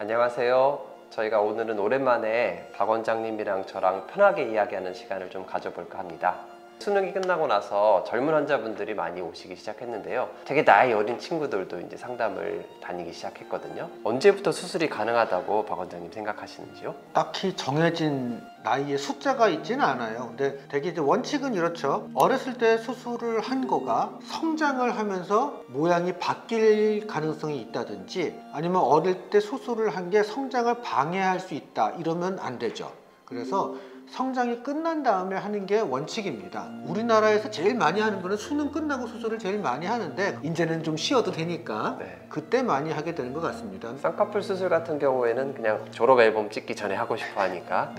안녕하세요. 저희가 오늘은 오랜만에 박 원장님이랑 저랑 편하게 이야기하는 시간을 좀 가져볼까 합니다. 수능이 끝나고 나서 젊은 환자분들이 많이 오시기 시작했는데요. 되게 나이 어린 친구들도 이제 상담을 다니기 시작했거든요. 언제부터 수술이 가능하다고 박 원장님 생각하시는지요? 딱히 정해진 나이에 숫자가 있지는 않아요. 근데 되게 이제 원칙은 이렇죠. 어렸을 때 수술을 한 거가 성장을 하면서 모양이 바뀔 가능성이 있다든지 아니면 어릴 때 수술을 한 게 성장을 방해할 수 있다 이러면 안 되죠. 그래서 성장이 끝난 다음에 하는 게 원칙입니다. 우리나라에서 제일 많이 하는 거는 수능 끝나고 수술을 제일 많이 하는데 이제는 좀 쉬어도 되니까 그때 많이 하게 되는 것 같습니다. 쌍꺼풀 수술 같은 경우에는 그냥 졸업 앨범 찍기 전에 하고 싶어 하니까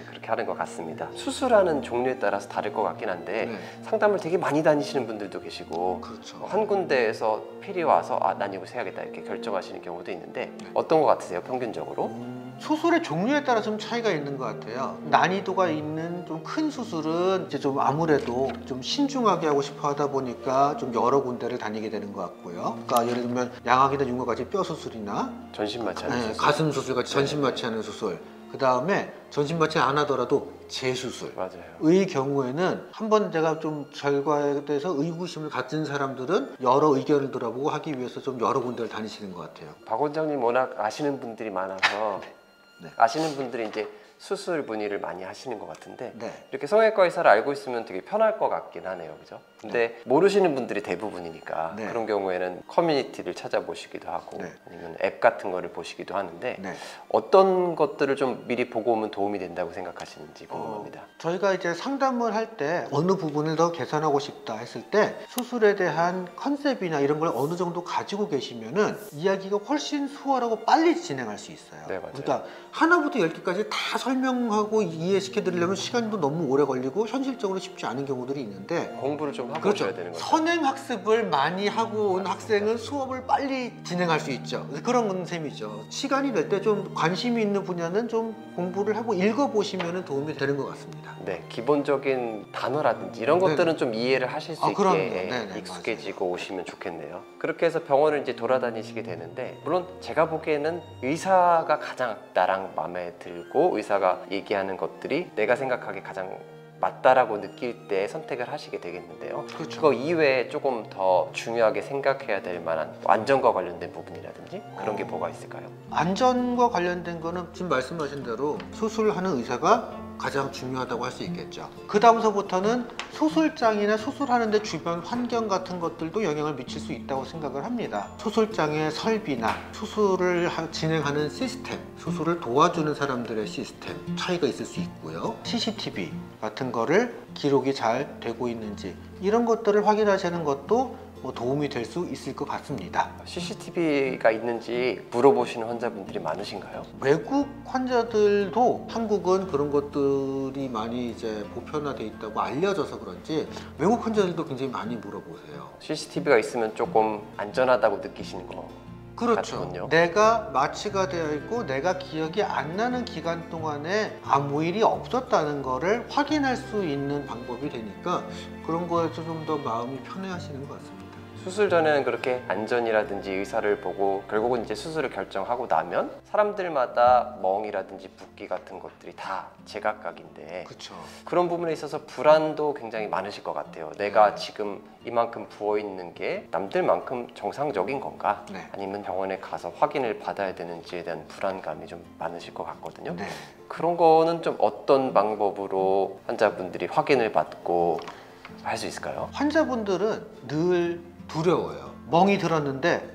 그렇게 하는 것 같습니다. 수술하는 종류에 따라서 다를 것 같긴 한데 상담을 되게 많이 다니시는 분들도 계시고 그렇죠. 한 군데에서 필이 와서 난 이곳에 해야겠다 이렇게 결정하시는 경우도 있는데 어떤 것 같으세요 평균적으로? 수술의 종류에 따라 좀 차이가 있는 것 같아요. 난이도가 있는 좀 큰 수술은 이제 좀 아무래도 좀 신중하게 하고 싶어 하다 보니까 좀 여러 군데를 다니게 되는 것 같고요. 그러니까 예를 들면 양악이나 융어같이 뼈 수술이나 전신 마취하는 수술, 가슴 수술 같이 전신 마취하는 수술, 그 다음에 전신 마취 안 하더라도 재수술 의 경우에는 한번 제가 좀 결과에 대해서 의구심을 가진 사람들은 여러 의견을 들어보고 하기 위해서 좀 여러 군데를 다니시는 것 같아요. 박 원장님 워낙 아시는 분들이 많아서 아시는 분들이 이제 수술 문의를 많이 하시는 것 같은데 이렇게 성형외과 의사를 알고 있으면 되게 편할 것 같긴 하네요, 그죠? 근데 모르시는 분들이 대부분이니까 그런 경우에는 커뮤니티를 찾아보시기도 하고 아니면 앱 같은 거를 보시기도 하는데 어떤 것들을 좀 미리 보고 오면 도움이 된다고 생각하시는지 궁금합니다. 저희가 이제 상담을 할 때 어느 부분을 더 개선하고 싶다 했을 때 수술에 대한 컨셉이나 이런 걸 어느 정도 가지고 계시면은 이야기가 훨씬 수월하고 빨리 진행할 수 있어요. 그러니까 하나부터 10개까지 다 설명하고 이해시켜 드리려면 시간도 너무 오래 걸리고 현실적으로 쉽지 않은 경우들이 있는데 공부를 좀 하고 오셔야 되는 거죠. 선행학습을 많이 하고 온 학생은 수업을 빨리 진행할 수 있죠. 그런 셈이죠. 시간이 될 때 좀 관심이 있는 분야는 좀 공부를 하고 읽어보시면 도움이 되는 것 같습니다. 네, 기본적인 단어라든지 이런 것들은 좀 이해를 하실 수 있게 익숙해지고 오시면 좋겠네요. 그렇게 해서 병원을 이제 돌아다니시게 되는데 물론 제가 보기에는 의사가 가장 나랑 마음에 들고 의사가 얘기하는 것들이 내가 생각하기에 가장 맞다라고 느낄 때 선택을 하시게 되겠는데요. 그거 이외에 조금 더 중요하게 생각해야 될 만한 안전과 관련된 부분이라든지 그런 게 뭐가 있을까요? 안전과 관련된 거는 지금 말씀하신 대로 수술하는 의사가 가장 중요하다고 할 수 있겠죠. 그 다음서부터는 수술장이나 수술하는데 주변 환경 같은 것들도 영향을 미칠 수 있다고 생각을 합니다. 수술장의 설비나 수술을 진행하는 시스템, 수술을 도와주는 사람들의 시스템 차이가 있을 수 있고요. CCTV 같은 거를 기록이 잘 되고 있는지 이런 것들을 확인하시는 것도 도움이 될 수 있을 것 같습니다. CCTV가 있는지 물어보시는 환자분들이 많으신가요? 외국 환자들도 한국은 그런 것들이 많이 이제 보편화돼 있다고 알려져서 그런지 외국 환자들도 굉장히 많이 물어보세요. CCTV가 있으면 조금 안전하다고 느끼시는 거 그렇죠. 같군요. 내가 마취가 되어 있고 내가 기억이 안 나는 기간 동안에 아무 일이 없었다는 거를 확인할 수 있는 방법이 되니까 그런 거에서 좀 더 마음이 편해하시는 것 같습니다. 수술 전에는 그렇게 안전이라든지 의사를 보고 결국은 이제 수술을 결정하고 나면 사람들마다 멍이라든지 붓기 같은 것들이 다 제각각인데 그런 부분에 있어서 불안도 굉장히 많으실 것 같아요. 내가 지금 이만큼 부어있는 게 남들만큼 정상적인 건가? 아니면 병원에 가서 확인을 받아야 되는지에 대한 불안감이 좀 많으실 것 같거든요. 그런 거는 좀 어떤 방법으로 환자분들이 확인을 받고 할 수 있을까요? 환자분들은 늘 두려워요. 멍이 들었는데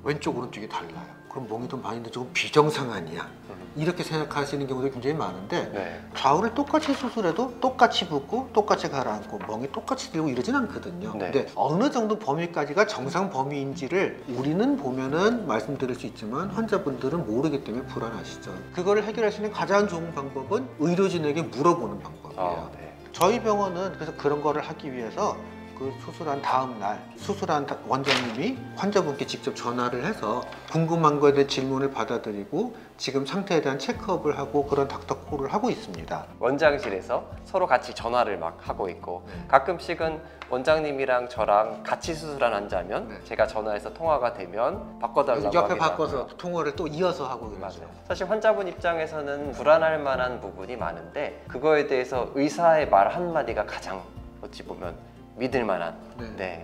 왼쪽 오른쪽이 달라요. 그럼 멍이 좀 많이 있는데 조금 비정상 아니야? 이렇게 생각하시는 경우도 굉장히 많은데 좌우를 똑같이 수술해도 똑같이 붓고 똑같이 가라앉고 멍이 똑같이 들고 이러진 않거든요. 근데 어느 정도 범위까지가 정상 범위인지를 우리는 보면은 말씀드릴 수 있지만 환자분들은 모르기 때문에 불안하시죠. 그거를 해결할 수 있는 가장 좋은 방법은 의료진에게 물어보는 방법이에요. 저희 병원은 그래서 그런 거를 하기 위해서 그 수술한 다음 날 수술한 원장님이 환자분께 직접 전화를 해서 궁금한 거에 대한 질문을 받아들이고 지금 상태에 대한 체크업을 하고 그런 닥터콜을 하고 있습니다. 원장실에서 서로 같이 전화를 막 하고 있고 가끔씩은 원장님이랑 저랑 같이 수술한 환자면 제가 전화해서 통화가 되면 바꿔달라고 옆에 하기도 바꿔서 하고요. 통화를 또 이어서 하고 맞아요. 그러죠. 사실 환자분 입장에서는 불안할 만한 부분이 많은데 그거에 대해서 의사의 말 한마디가 가장 어찌 보면 믿을 만한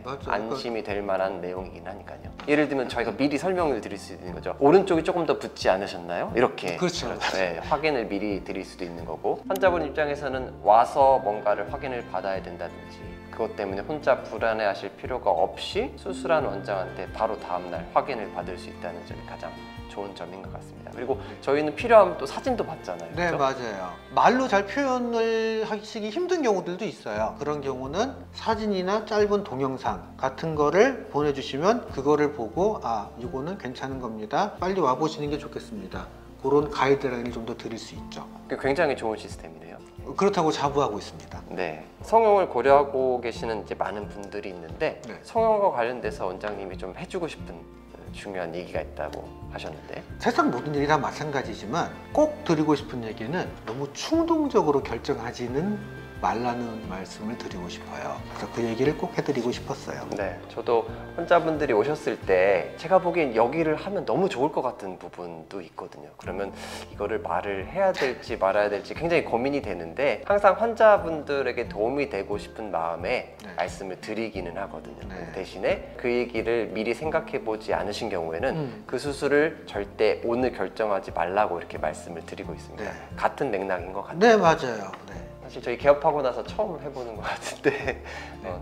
맞아요. 안심이 될 만한 내용이긴 하니까요. 예를 들면 저희가 미리 설명을 드릴 수 있는 거죠. 오른쪽이 조금 더 붓지 않으셨나요? 이렇게 그렇죠. 네, 확인을 미리 드릴 수도 있는 거고 환자분 입장에서는 와서 뭔가를 확인을 받아야 된다든지 그것 때문에 혼자 불안해하실 필요가 없이 수술한 원장한테 바로 다음날 확인을 받을 수 있다는 점이 가장 좋은 점인 것 같습니다. 그리고 저희는 필요하면 또 사진도 받잖아요. 네, 그렇죠? 맞아요. 말로 잘 표현을 하시기 힘든 경우들도 있어요. 그런 경우는 사진이나 짧은 동영상 같은 거를 보내주시면 그거를 보고 아, 이거는 괜찮은 겁니다. 빨리 와보시는 게 좋겠습니다. 그런 가이드라인을 좀 더 드릴 수 있죠. 굉장히 좋은 시스템이네요. 그렇다고 자부하고 있습니다. 네, 성형을 고려하고 계시는 이제 많은 분들이 있는데 네. 성형과 관련돼서 원장님이 좀 해주고 싶은 중요한 얘기가 있다고 하셨는데 세상 모든 일이 다 마찬가지지만 꼭 드리고 싶은 얘기는 너무 충동적으로 결정하지는 말라는 말씀을 드리고 싶어요. 그래서 그 얘기를 꼭 해드리고 싶었어요. 네, 저도 환자분들이 오셨을 때 제가 보기엔 여기를 하면 너무 좋을 것 같은 부분도 있거든요. 그러면 이거를 말을 해야 될지 말아야 될지 굉장히 고민이 되는데 항상 환자분들에게 도움이 되고 싶은 마음에 말씀을 드리기는 하거든요. 대신에 그 얘기를 미리 생각해 보지 않으신 경우에는 그 수술을 절대 오늘 결정하지 말라고 이렇게 말씀을 드리고 있습니다. 같은 맥락인 것 같아요. 네, 맞아요. 네. 사실 저희 개업하고 나서 처음 해보는 것 같은데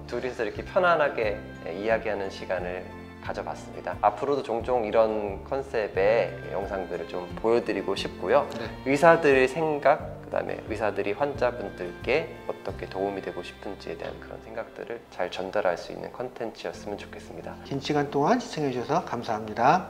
둘이서 이렇게 편안하게 이야기하는 시간을 가져봤습니다. 앞으로도 종종 이런 컨셉의 영상들을 좀 보여드리고 싶고요. 의사들의 생각, 그다음에 의사들이 환자분들께 어떻게 도움이 되고 싶은지에 대한 그런 생각들을 잘 전달할 수 있는 컨텐츠였으면 좋겠습니다. 긴 시간 동안 시청해 주셔서 감사합니다.